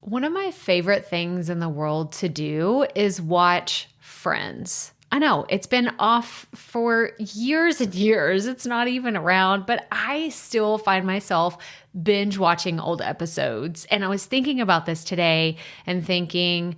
One of my favorite things in the world to do is watch Friends. I know it's been off for years and years. It's not even around, but I still find myself binge watching old episodes. And I was thinking about this today and thinking,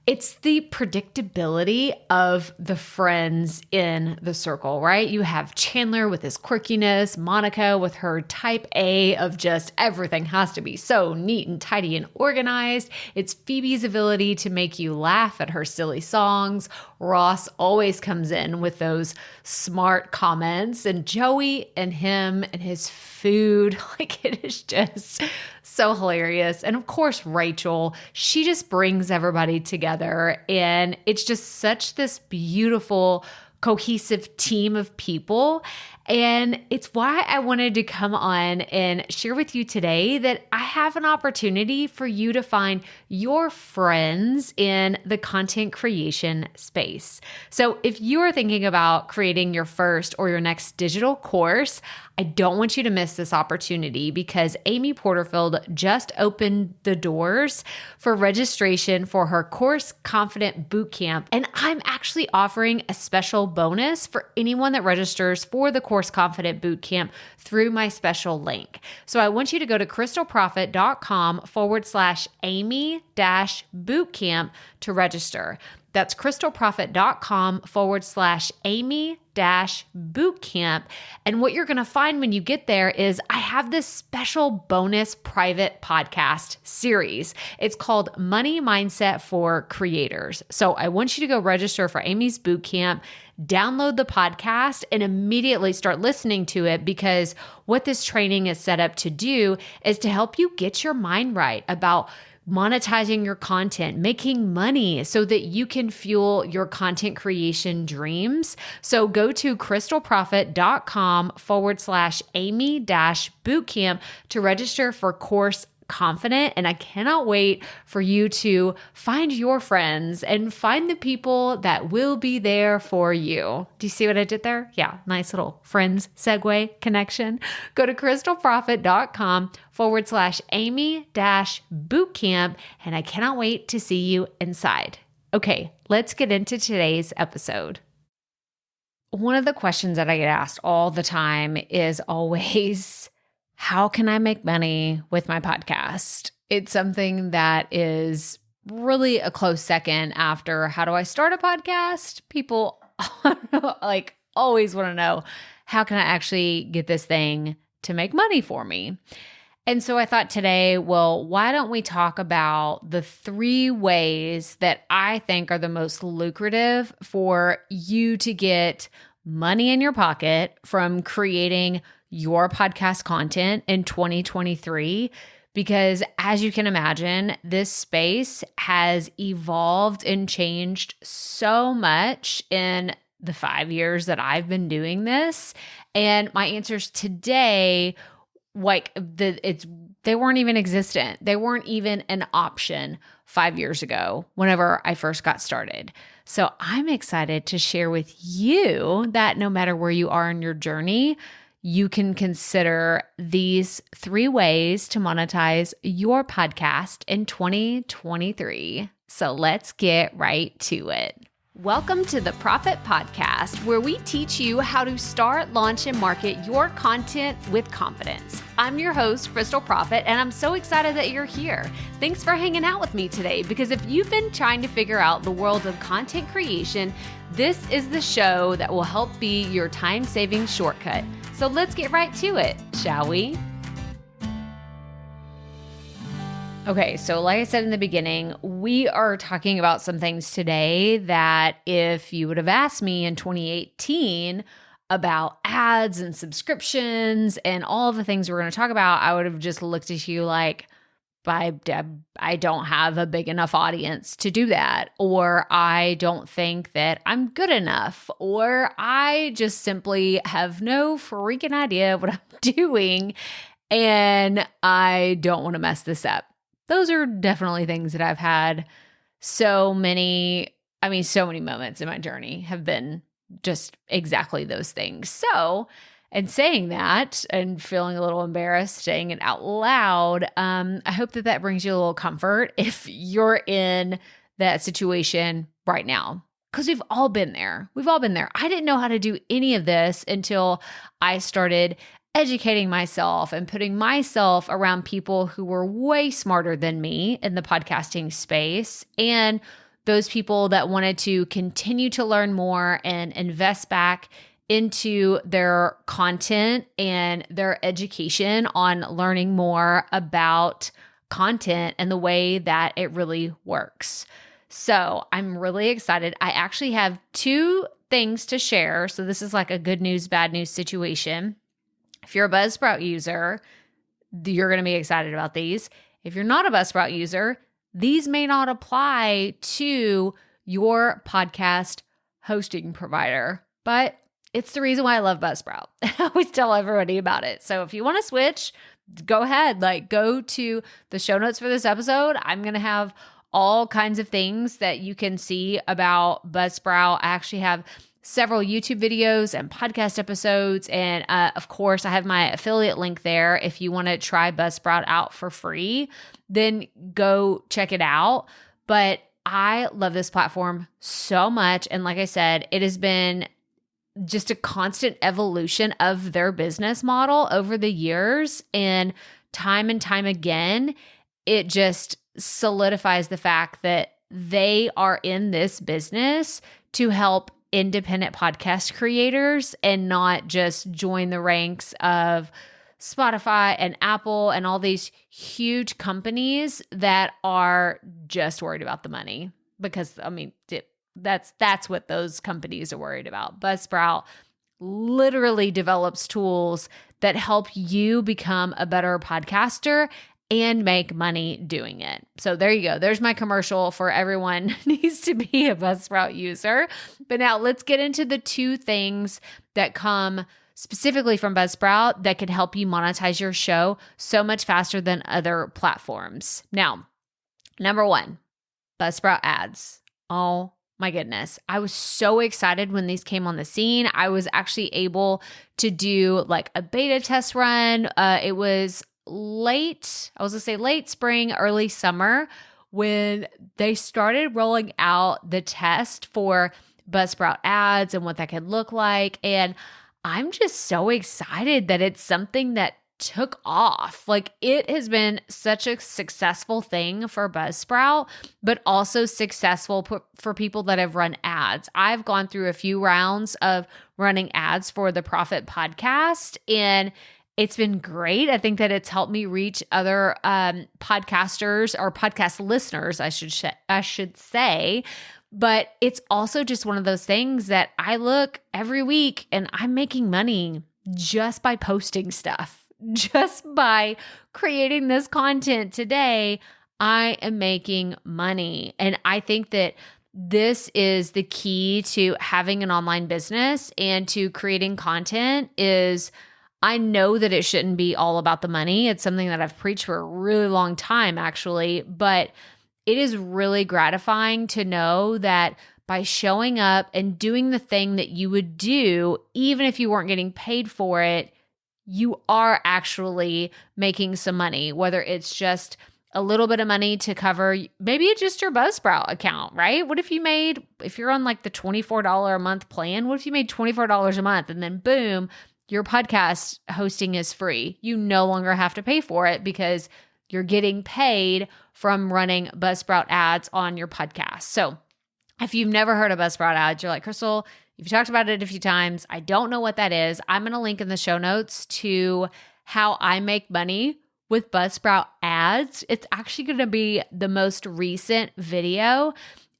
it's the predictability of the friends in the circle, right? You have Chandler with his quirkiness, Monica with her type A of just everything has to be so neat and tidy and organized. It's Phoebe's ability to make you laugh at her silly songs. Ross always comes in with those smart comments, and Joey and him and his food, like it is just so hilarious. And of course, Rachel, she just brings everybody together, and it's just such this beautiful, cohesive team of people. And it's why I wanted to come on and share with you today that I have an opportunity for you to find your friends in the content creation space. So if you are thinking about creating your first or your next digital course, I don't want you to miss this opportunity because Amy Porterfield just opened the doors for registration for her Course Confident Bootcamp. And I'm actually offering a special bonus for anyone that registers for the Course Confident Bootcamp through my special link. So I want you to go to crystalprofit.com/Amy-bootcamp to register. That's crystalprofit.com/Amy-bootcamp. And what you're going to find when you get there is I have this special bonus private podcast series. It's called Money Mindset for Creators. So I want you to go register for Amy's bootcamp, download the podcast, and immediately start listening to it, because what this training is set up to do is to help you get your mind right about monetizing your content, making money so that you can fuel your content creation dreams. So go to crystalprofit.com/Amy-bootcamp to register for Course Confident. And I cannot wait for you to find your friends and find the people that will be there for you. Do you see what I did there? Yeah, nice little friends segue connection. Go to crystalprofit.com/Amy-bootcamp. And I cannot wait to see you inside. Okay, let's get into today's episode. One of the questions that I get asked all the time is always, how can I make money with my podcast? It's something that is really a close second after how do I start a podcast? People like always want to know, how can I actually get this thing to make money for me? And so I thought today, well, why don't we talk about the 3 ways that I think are the most lucrative for you to get money in your pocket from creating your podcast content in 2023, because as you can imagine, this space has evolved and changed so much in the 5 years that I've been doing this. And my answers today, they weren't even existent. They weren't even an option 5 years ago whenever I first got started. So I'm excited to share with you that no matter where you are in your journey, you can consider these 3 ways to monetize your podcast in 2023. So let's get right to it. Welcome to the Profit Podcast, where we teach you how to start, launch, and market your content with confidence. I'm your host, Crystal Profit, and I'm so excited that you're here. Thanks for hanging out with me today, because if you've been trying to figure out the world of content creation, this is the show that will help be your time-saving shortcut. So let's get right to it, shall we? Okay, so like I said in the beginning, we are talking about some things today that if you would have asked me in 2018 about ads and subscriptions and all the things we're going to talk about, I would have just looked at you like, I don't have a big enough audience to do that, or I don't think that I'm good enough, or I just simply have no freaking idea what I'm doing and I don't want to mess this up. Those are definitely things that I've had so many moments in my journey have been just exactly those things. So And saying that and feeling a little embarrassed saying it out loud, I hope that that brings you a little comfort if you're in that situation right now. Because we've all been there. We've all been there. I didn't know how to do any of this until I started educating myself and putting myself around people who were way smarter than me in the podcasting space, and those people that wanted to continue to learn more and invest back into their content and their education on learning more about content and the way that it really works. So I'm really excited. I actually have 2 things to share. So this is like a good news, bad news situation. If you're a Buzzsprout user, you're going to be excited about these. If you're not a Buzzsprout user, these may not apply to your podcast hosting provider, but it's the reason why I love Buzzsprout. I always tell everybody about it. So if you want to switch, go ahead. Go to the show notes for this episode. I'm going to have all kinds of things that you can see about Buzzsprout. I actually have several YouTube videos and podcast episodes. And of course, I have my affiliate link there. If you want to try Buzzsprout out for free, then go check it out. But I love this platform so much. And like I said, it has been just a constant evolution of their business model over the years. And time again, it just solidifies the fact that they are in this business to help independent podcast creators and not just join the ranks of Spotify and Apple and all these huge companies that are just worried about the money. Because that's what those companies are worried about. Buzzsprout literally develops tools that help you become a better podcaster and make money doing it. So there you go. There's my commercial for everyone who needs to be a Buzzsprout user. But now let's get into the 2 things that come specifically from Buzzsprout that can help you monetize your show so much faster than other platforms. Now, number 1, Buzzsprout ads. Oh my goodness. I was so excited when these came on the scene. I was actually able to do like a beta test run. It was late spring, early summer when they started rolling out the test for Buzzsprout ads and what that could look like. And I'm just so excited that it's something that took off. Like, it has been such a successful thing for Buzzsprout, but also successful for people that have run ads. I've gone through a few rounds of running ads for the Profit Podcast, and it's been great. I think that it's helped me reach other podcasters or podcast listeners, I should say. But it's also just one of those things that I look every week and I'm making money just by posting stuff, just by creating this content today. I am making money. And I think that this is the key to having an online business and to creating content is I know that it shouldn't be all about the money. It's something that I've preached for a really long time, actually, but it is really gratifying to know that by showing up and doing the thing that you would do, even if you weren't getting paid for it, you are actually making some money, whether it's just a little bit of money to cover, maybe it's just your Buzzsprout account, right? What if you're on like the $24 a month plan, what if you made $24 a month and then boom, your podcast hosting is free. You no longer have to pay for it because you're getting paid from running Buzzsprout ads on your podcast. So if you've never heard of Buzzsprout ads, you're like, Crystal, you've talked about it a few times. I don't know what that is. I'm going to link in the show notes to how I make money with Buzzsprout ads. It's actually going to be the most recent video,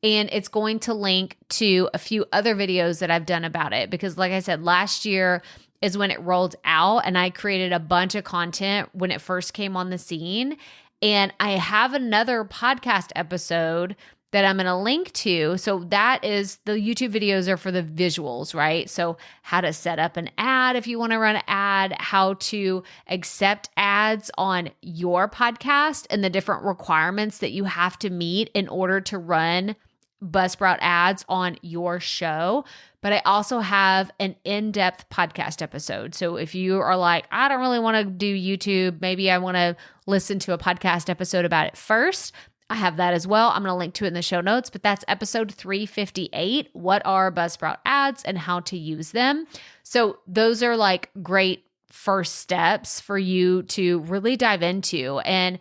and it's going to link to a few other videos that I've done about it. Because like I said, last year is when it rolled out and I created a bunch of content when it first came on the scene. And I have another podcast episode that I'm going to link to. So that is, the YouTube videos are for the visuals, right? So how to set up an ad if you want to run an ad, how to accept ads on your podcast and the different requirements that you have to meet in order to run Buzzsprout ads on your show, but I also have an in-depth podcast episode. So if you are like, I don't really want to do YouTube, maybe I want to listen to a podcast episode about it first, I have that as well. I'm going to link to it in the show notes, but that's episode 358. What are Buzzsprout ads and how to use them? So those are like great first steps for you to really dive into. And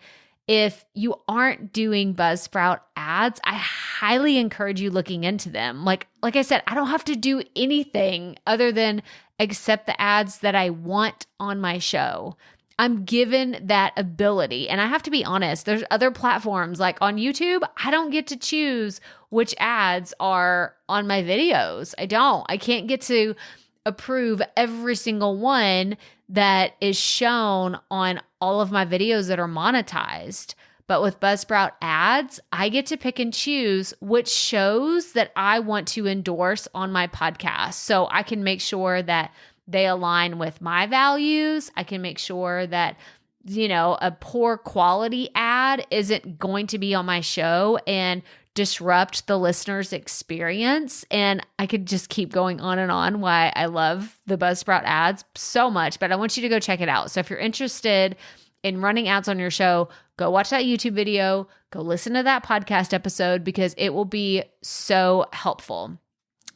if you aren't doing Buzzsprout ads, I highly encourage you looking into them. Like I said, I don't have to do anything other than accept the ads that I want on my show. I'm given that ability. And I have to be honest, there's other platforms like on YouTube, I don't get to choose which ads are on my videos. I can't get to approve every single one that is shown on all of my videos that are monetized. But with Buzzsprout ads, I get to pick and choose which shows that I want to endorse on my podcast. So I can make sure that they align with my values. I can make sure that, a poor quality ad isn't going to be on my show and disrupt the listener's experience. And I could just keep going on and on why I love the Buzzsprout ads so much, but I want you to go check it out. So if you're interested in running ads on your show, go watch that YouTube video, go listen to that podcast episode because it will be so helpful.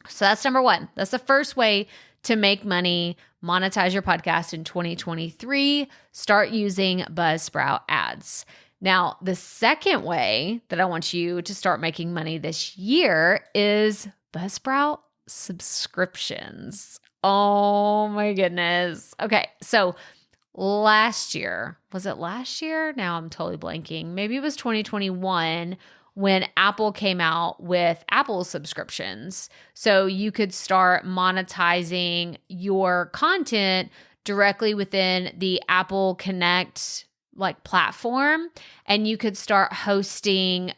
So that's number one. That's the first way to make money, monetize your podcast in 2023. Start using Buzzsprout ads. Now, the second way that I want you to start making money this year is Buzzsprout subscriptions. Oh my goodness. Okay, so last year, was it last year? Now I'm totally blanking. Maybe it was 2021 when Apple came out with Apple subscriptions. So you could start monetizing your content directly within the Apple Connect platform, and you could start hosting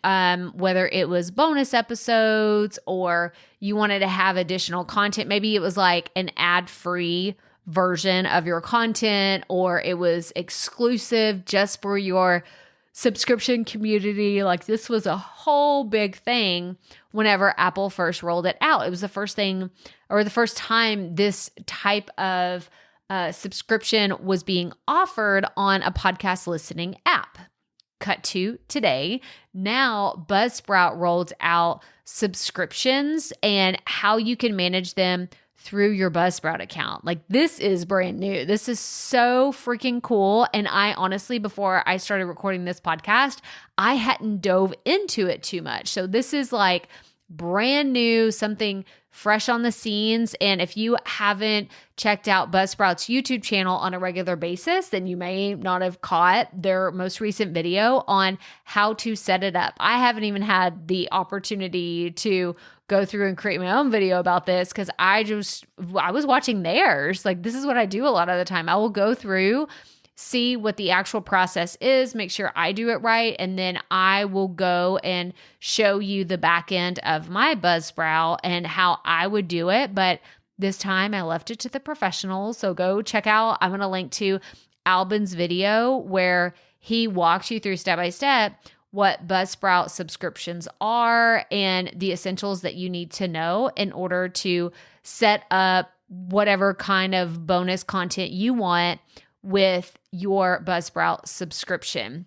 whether it was bonus episodes or you wanted to have additional content. Maybe it was like an ad-free version of your content, or it was exclusive just for your subscription community. Like this was a whole big thing whenever Apple first rolled it out. It was the first thing, or the first time this type of subscription was being offered on a podcast listening app. Cut to today. Now Buzzsprout rolled out subscriptions and how you can manage them through your Buzzsprout account. Like this is brand new. This is so freaking cool. And I honestly, before I started recording this podcast, I hadn't dove into it too much. So this is like brand new, something fresh on the scenes. And if you haven't checked out Buzzsprout's YouTube channel on a regular basis, then you may not have caught their most recent video on how to set it up. I haven't even had the opportunity to go through and create my own video about this because I was watching theirs. Like this is what I do a lot of the time. I will go through, see what the actual process is, make sure I do it right, and then I will go and show you the back end of my Buzzsprout and how I would do it. But this time I left it to the professionals. So go check out, I'm going to link to Albin's video where he walks you through step by step what Buzzsprout subscriptions are and the essentials that you need to know in order to set up whatever kind of bonus content you want with your Buzzsprout subscription.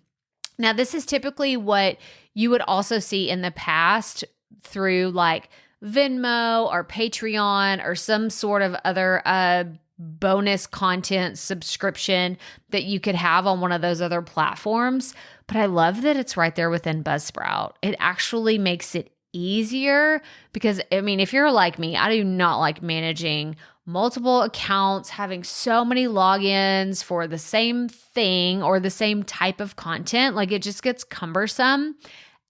Now, this is typically what you would also see in the past through like Venmo or Patreon or some sort of other bonus content subscription that you could have on one of those other platforms. But I love that it's right there within Buzzsprout. It actually makes it easier because, I mean, if you're like me, I do not like managing multiple accounts, having so many logins for the same thing or the same type of content. Like it just gets cumbersome.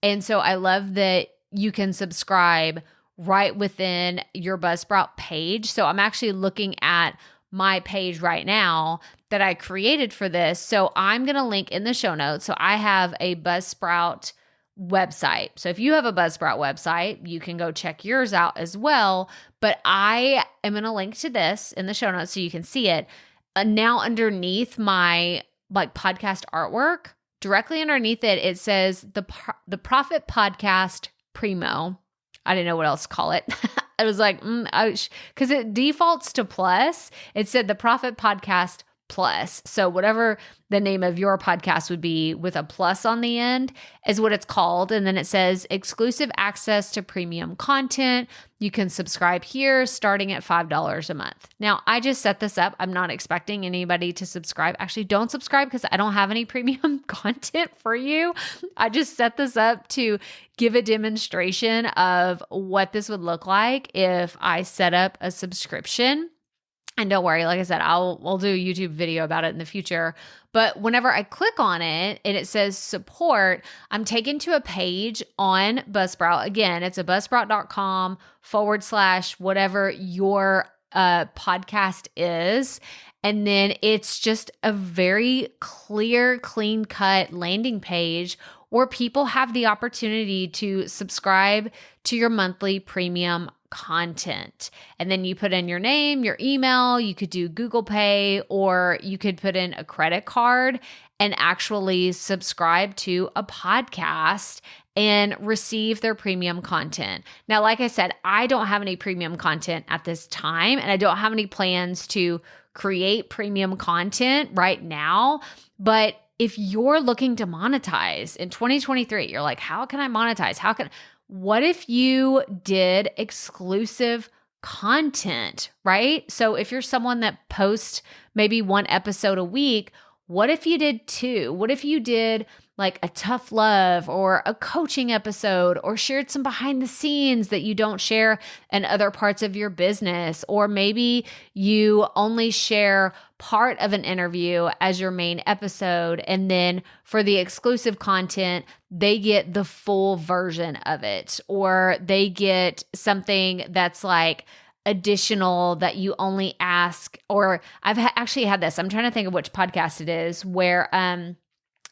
And so I love that you can subscribe right within your Buzzsprout page. So I'm actually looking at my page right now that I created for this. So I'm going to link in the show notes. So I have a Buzzsprout website. So if you have a Buzzsprout website, you can go check yours out as well. But I am going to link to this in the show notes so you can see it. Now underneath my podcast artwork, directly underneath it, it says the Profit Podcast Primo. I didn't know what else to call it. I was like, because it defaults to plus. It said the Profit Podcast Plus. So whatever the name of your podcast would be with a plus on the end is what it's called. And then it says exclusive access to premium content. You can subscribe here starting at $5 a month. Now, I just set this up. I'm not expecting anybody to subscribe. Actually, don't subscribe because I don't have any premium content for you. I just set this up to give a demonstration of what this would look like if I set up a subscription. And don't worry, like I said, we'll do a YouTube video about it in the future. But whenever I click on it and it says support, I'm taken to a page on Buzzsprout. Again, it's a buzzsprout.com/whatever your podcast is. And then it's just a very clear, clean-cut landing page where people have the opportunity to subscribe to your monthly premium content. And then you put in your name, your email, you could do Google Pay, or you could put in a credit card and actually subscribe to a podcast and receive their premium content. Now, like I said, I don't have any premium content at this time, and I don't have any plans to create premium content right now. But if you're looking to monetize in 2023, you're like, how can I monetize? What if you did exclusive content, right? So if you're someone that posts maybe one episode a week, what if you did two? What if you did like a tough love or a coaching episode, or shared some behind the scenes that you don't share in other parts of your business? Or maybe you only share part of an interview as your main episode, and then for the exclusive content, they get the full version of it, or they get something that's like additional that you only ask. Or I've actually had this. I'm trying to think of which podcast it is where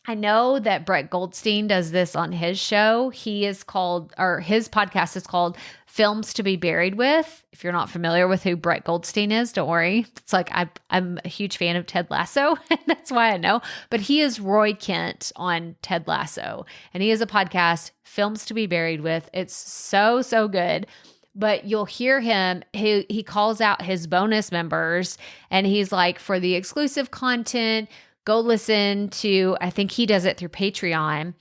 I know that Brett Goldstein does this on his show. His podcast is called Films to be Buried With. If you're not familiar with who Brett Goldstein is, don't worry. It's like I'm a huge fan of Ted Lasso, and that's why I know. But he is Roy Kent on Ted Lasso, and he has a podcast, Films to be Buried With. It's so, so good. But you'll hear him, he calls out his bonus members, and he's like, for the exclusive content, go listen to, I think he does it through Patreon.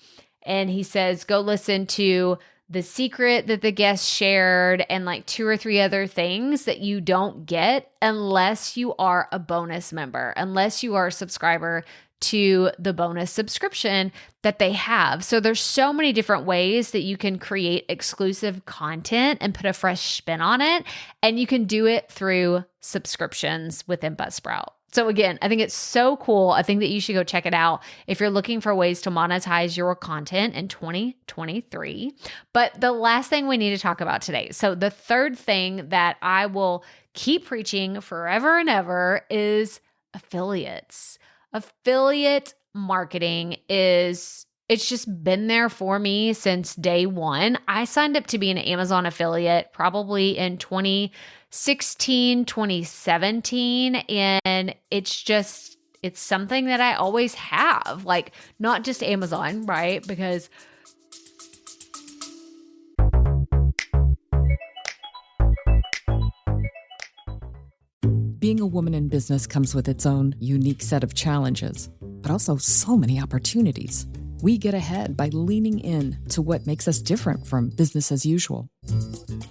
And he says, go listen to the secret that the guest shared and like 2 or 3 other things that you don't get unless you are a bonus member, unless you are a subscriber to the bonus subscription that they have. So there's so many different ways that you can create exclusive content and put a fresh spin on it. And you can do it through subscriptions within Buzzsprout. So again, I think it's so cool. I think that you should go check it out if you're looking for ways to monetize your content in 2023. But the last thing we need to talk about today. So the third thing that I will keep preaching forever and ever is affiliates. Affiliate marketing it's just been there for me since day one. I signed up to be an Amazon affiliate probably in 2016, 2017. And it's something that I always have, like not just Amazon, right? Because being a woman in business comes with its own unique set of challenges, but also so many opportunities. We get ahead by leaning in to what makes us different from business as usual.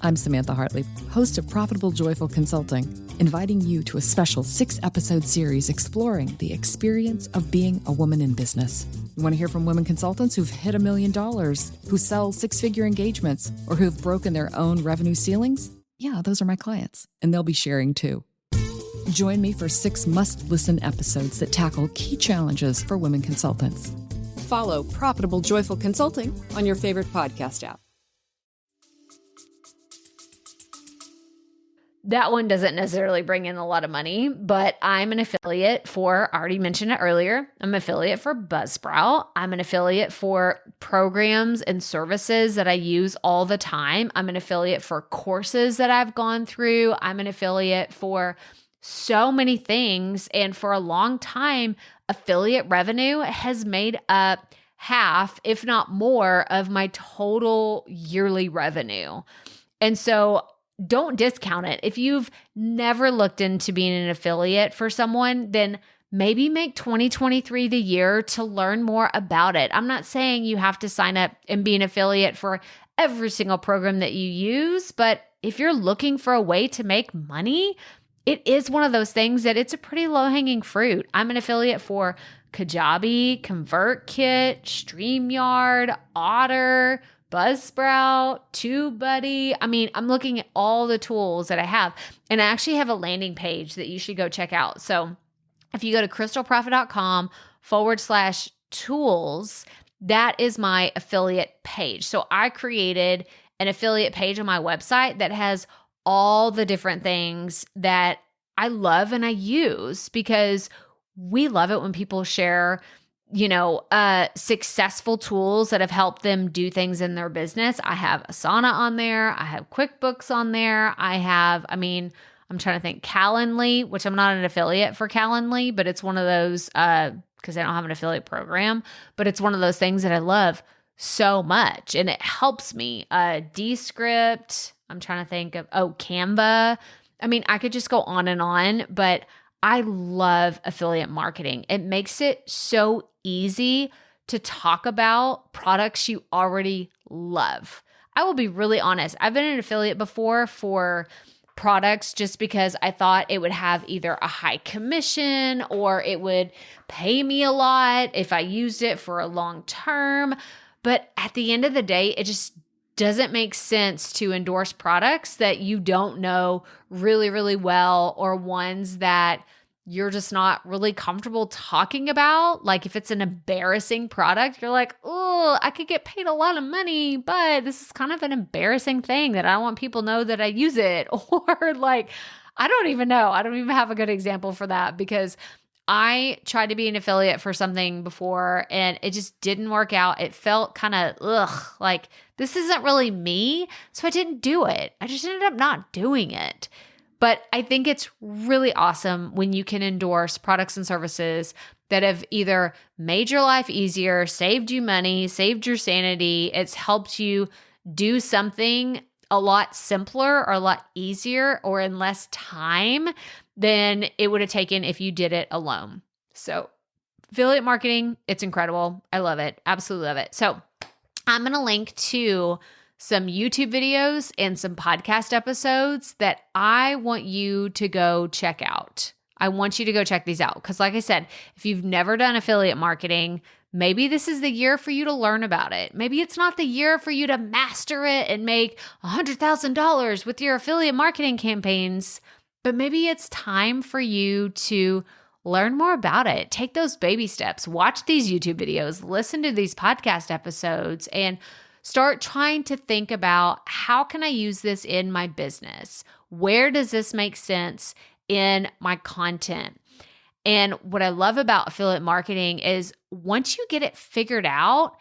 I'm Samantha Hartley, host of Profitable Joyful Consulting, inviting you to a special 6-episode series exploring the experience of being a woman in business. You want to hear from women consultants who've hit $1 million, who sell 6-figure engagements, or who've broken their own revenue ceilings? Yeah, those are my clients, and they'll be sharing too. Join me for 6 must-listen episodes that tackle key challenges for women consultants. Follow Profitable Joyful Consulting on your favorite podcast app. that one doesn't necessarily bring in a lot of money, but I'm an affiliate for, I already mentioned it earlier, I'm an affiliate for Buzzsprout. I'm an affiliate for programs and services that I use all the time. I'm an affiliate for courses that I've gone through. I'm an affiliate for so many things. And for a long time, affiliate revenue has made up half, if not more, of my total yearly revenue. And so don't discount it. If you've never looked into being an affiliate for someone, then maybe make 2023 the year to learn more about it. I'm not saying you have to sign up and be an affiliate for every single program that you use, but if you're looking for a way to make money, it is one of those things that it's a pretty low-hanging fruit. I'm an affiliate for Kajabi, ConvertKit, StreamYard, Otter, Buzzsprout, TubeBuddy. I mean, I'm looking at all the tools that I have, and I actually have a landing page that you should go check out. So if you go to crystalprofit.com/tools, that is my affiliate page. So I created an affiliate page on my website that has all the different things that I love and I use, because we love it when people share, successful tools that have helped them do things in their business. I have Asana on there. I have QuickBooks on there. I'm trying to think, Calendly, which I'm not an affiliate for Calendly, but it's one of those, because I don't have an affiliate program, but it's one of those things that I love so much, and it helps me. Descript, I'm trying to think of, Canva. I mean, I could just go on, but I love affiliate marketing. It makes it so easy to talk about products you already love. I will be really honest. I've been an affiliate before for products just because I thought it would have either a high commission or it would pay me a lot if I used it for a long term. But at the end of the day, it just doesn't make sense to endorse products that you don't know really, really well, or ones that you're just not really comfortable talking about. Like if it's an embarrassing product, you're like, oh, I could get paid a lot of money, but this is kind of an embarrassing thing that I don't want people to know that I use it. Or like, I don't even know. I don't even have a good example for that, because I tried to be an affiliate for something before and it just didn't work out. It felt kind of, like this isn't really me. So I didn't do it. I just ended up not doing it. But I think it's really awesome when you can endorse products and services that have either made your life easier, saved you money, saved your sanity. It's helped you do something a lot simpler or a lot easier or in less time than it would have taken if you did it alone. So affiliate marketing, it's incredible. I love it. Absolutely love it. So I'm going to link to some YouTube videos and some podcast episodes that I want you to go check out. I want you to go check these out because, like I said, if you've never done affiliate marketing, maybe this is the year for you to learn about it. Maybe it's not the year for you to master it and make $100,000 with your affiliate marketing campaigns, but maybe it's time for you to learn more about it. Take those baby steps. Watch these YouTube videos, listen to these podcast episodes, and start trying to think about, how can I use this in my business? Where does this make sense in my content? And what I love about affiliate marketing is once you get it figured out,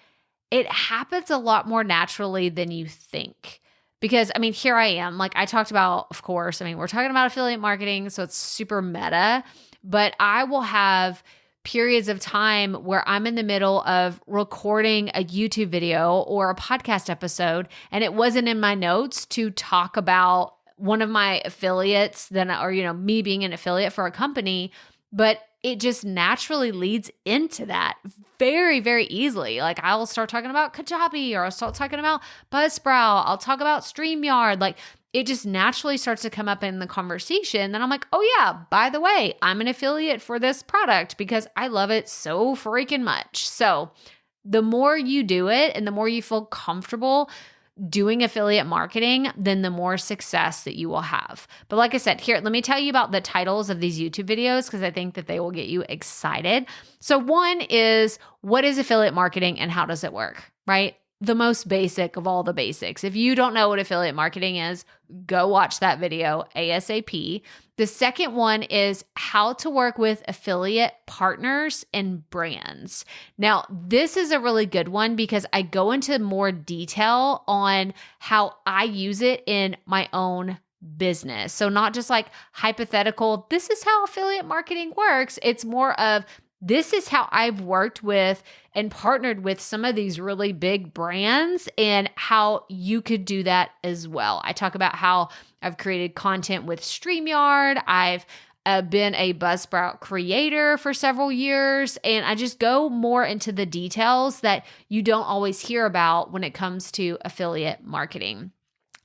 it happens a lot more naturally than you think. Because, here I am. Like I talked about, of course, we're talking about affiliate marketing, so it's super meta, but I will have periods of time where I'm in the middle of recording a YouTube video or a podcast episode, and it wasn't in my notes to talk about one of my affiliates, me being an affiliate for a company, but it just naturally leads into that very, very easily. Like I'll start talking about Kajabi, or I'll start talking about Buzzsprout. I'll talk about StreamYard. Like it just naturally starts to come up in the conversation. Then I'm like, oh yeah, by the way, I'm an affiliate for this product because I love it so freaking much. So the more you do it and the more you feel comfortable doing affiliate marketing, then the more success that you will have. But like I said, here, let me tell you about the titles of these YouTube videos because I think that they will get you excited. So one is, what is affiliate marketing and how does it work, right? The most basic of all the basics. If you don't know what affiliate marketing is, go watch that video ASAP. The second one is how to work with affiliate partners and brands. Now, this is a really good one because I go into more detail on how I use it in my own business. So not just like hypothetical, this is how affiliate marketing works. It's more of, this is how I've worked with and partnered with some of these really big brands and how you could do that as well. I talk about how I've created content with StreamYard. I've been a Buzzsprout creator for several years, and I just go more into the details that you don't always hear about when it comes to affiliate marketing.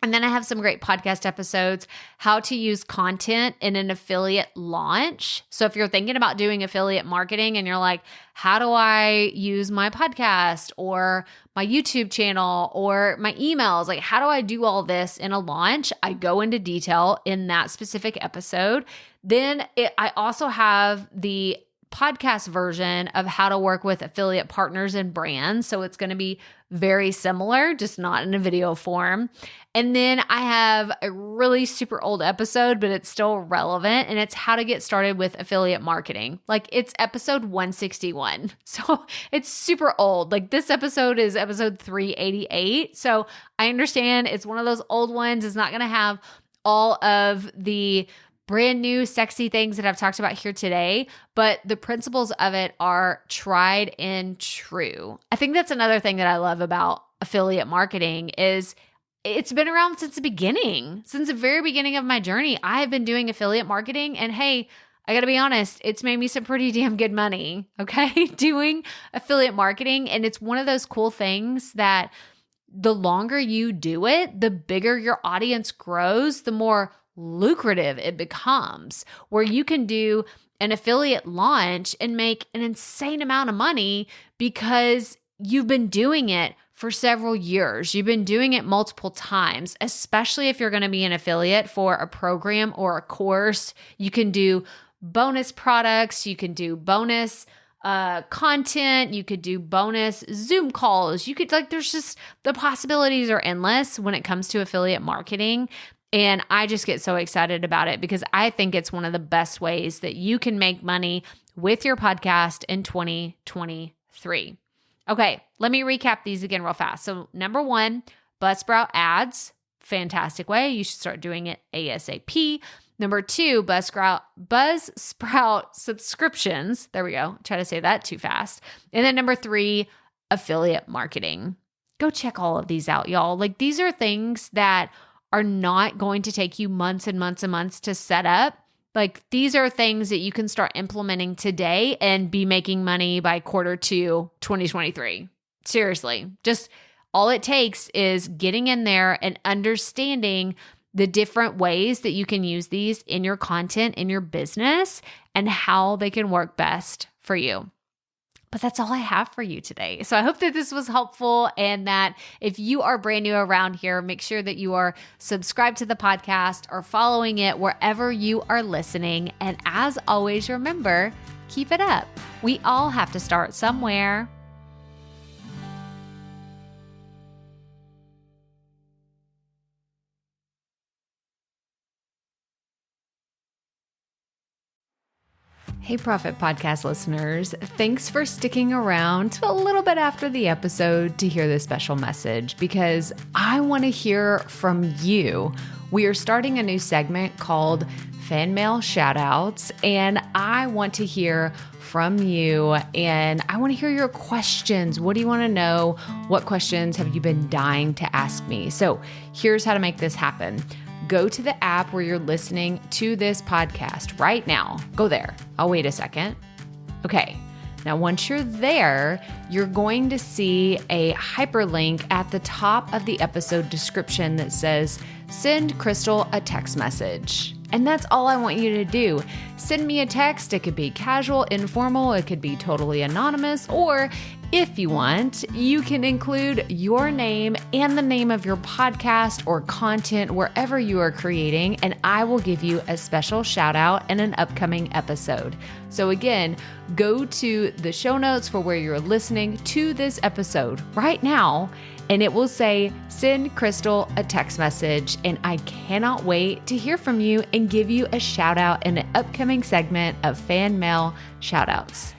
And then I have some great podcast episodes, how to use content in an affiliate launch. So if you're thinking about doing affiliate marketing and you're like, how do I use my podcast or my YouTube channel or my emails? Like, how do I do all this in a launch? I go into detail in that specific episode. Then I also have the podcast version of how to work with affiliate partners and brands. So it's going to be very similar, just not in a video form. And then I have a really super old episode, but it's still relevant. And it's how to get started with affiliate marketing. Like, it's episode 161. So it's super old. Like, this episode is episode 388. So I understand it's one of those old ones. It's not going to have all of the brand new sexy things that I've talked about here today, but the principles of it are tried and true. I think that's another thing that I love about affiliate marketing is it's been around since the beginning. Since the very beginning of my journey, I have been doing affiliate marketing, and hey, I got to be honest, it's made me some pretty damn good money, okay? Doing affiliate marketing, and it's one of those cool things that the longer you do it, the bigger your audience grows, the more lucrative it becomes, where you can do an affiliate launch and make an insane amount of money because you've been doing it for several years. You've been doing it multiple times, especially if you're going to be an affiliate for a program or a course. You can do bonus products, you can do bonus content, you could do bonus Zoom calls. You could, like, there's just, the possibilities are endless when it comes to affiliate marketing. And I just get so excited about it because I think it's one of the best ways that you can make money with your podcast in 2023. Okay, let me recap these again real fast. So number 1, Buzzsprout ads, fantastic way. You should start doing it ASAP. Number 2, Buzzsprout subscriptions. There we go. Try to say that too fast. And then number 3, affiliate marketing. Go check all of these out, y'all. Like, these are things that are not going to take you months and months and months to set up. Like, these are things that you can start implementing today and be making money by Q2 2023. Seriously, just all it takes is getting in there and understanding the different ways that you can use these in your content, in your business, and how they can work best for you. But that's all I have for you today. So I hope that this was helpful, and that if you are brand new around here, make sure that you are subscribed to the podcast or following it wherever you are listening. And as always, remember, keep it up. We all have to start somewhere. Hey, Profit Podcast listeners. Thanks for sticking around to a little bit after the episode to hear this special message, because I want to hear from you. We are starting a new segment called Fan Mail Shoutouts, and I want to hear from you, and I want to hear your questions. What do you want to know? What questions have you been dying to ask me? So here's how to make this happen. Go to the app where you're listening to this podcast right now. Go there. I'll wait a second. Okay. Now, once you're there, you're going to see a hyperlink at the top of the episode description that says, send Crystal a text message. And that's all I want you to do. Send me a text. It could be casual, informal. It could be totally anonymous. Or if you want, you can include your name and the name of your podcast or content wherever you are creating, and I will give you a special shout out in an upcoming episode. So again, go to the show notes for where you're listening to this episode right now, and it will say, send Crystal a text message. And I cannot wait to hear from you and give you a shout out in an upcoming segment of Fan Mail Shoutouts.